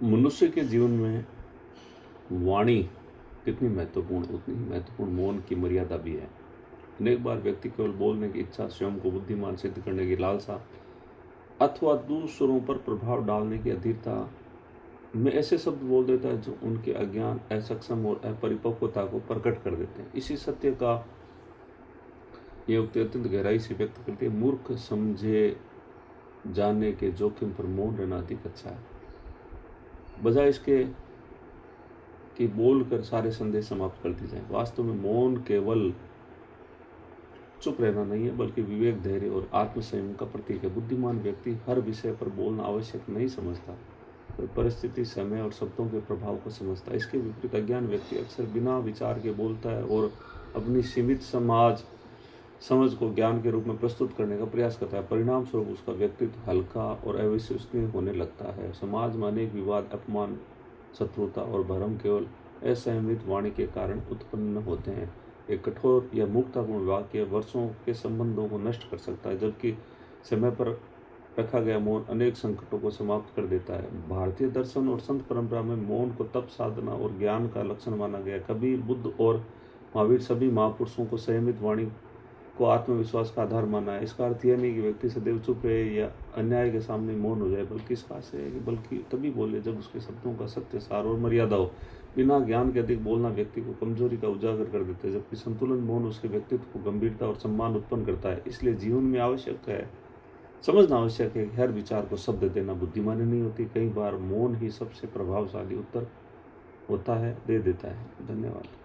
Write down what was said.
मनुष्य के जीवन में वाणी कितनी महत्वपूर्ण, उतनी ही महत्वपूर्ण मौन की मर्यादा भी है। अनेक बार व्यक्ति केवल बोलने की इच्छा, स्वयं को बुद्धिमान सिद्ध करने की लालसा अथवा दूसरों पर प्रभाव डालने की अधीरता में ऐसे शब्द बोल देता है जो उनके अज्ञान, असक्षम और अपरिपक्वता को प्रकट कर देते हैं। इसी सत्य का ये उक्ति अत्यंत गहराई से व्यक्त करती है, मूर्ख समझे जाने के जोखिम पर मौन रहना अधिक अच्छा है, बजाय इसके कि बोलकर सारे संदेश समाप्त कर दी जाए। वास्तव में मौन केवल चुप रहना नहीं है, बल्कि विवेक, धैर्य और आत्मसंयम का प्रतीक है। बुद्धिमान व्यक्ति हर विषय पर बोलना आवश्यक नहीं समझता, वह परिस्थिति, समय और शब्दों के प्रभाव को समझता है। इसके विपरीत अज्ञान व्यक्ति अक्सर बिना विचार के बोलता है और अपनी सीमित समझ को ज्ञान के रूप में प्रस्तुत करने का प्रयास करता है। परिणाम स्वरूप उसका व्यक्तित्व हल्का और अविश्वसनीय होने लगता है। समाज में अनेक विवाद, अपमान, शत्रुता और भ्रम केवल असंयमित वाणी के कारण उत्पन्न होते हैं। एक कठोर या मूर्खतापूर्ण वाक्य वर्षों के संबंधों को नष्ट कर सकता है, जबकि समय पर रखा गया मौन अनेक संकटों को समाप्त कर देता है। भारतीय दर्शन और संत परंपरा में मौन को तप, साधना और ज्ञान का लक्षण माना गया। कबीर, बुद्ध और महावीर सभी महापुरुषों को संयमित वाणी को आत्मविश्वास का आधार माना है। इसका अर्थ यह नहीं कि व्यक्ति सदैव चुप रहे या अन्याय के सामने मौन हो जाए, बल्कि इसका अर्थ है कि बल्कि तभी बोले जब उसके शब्दों का सत्य, सार और मर्यादा हो। बिना ज्ञान के अधिक बोलना व्यक्ति को कमजोरी का उजागर कर देता है, जबकि संतुलन मौन उसके व्यक्तित्व को गंभीरता और सम्मान उत्पन्न करता है। इसलिए जीवन में समझना आवश्यक है कि हर विचार को शब्द देना बुद्धिमानी नहीं होती। कई बार मौन ही सबसे प्रभावशाली उत्तर होता है, दे देता है। धन्यवाद।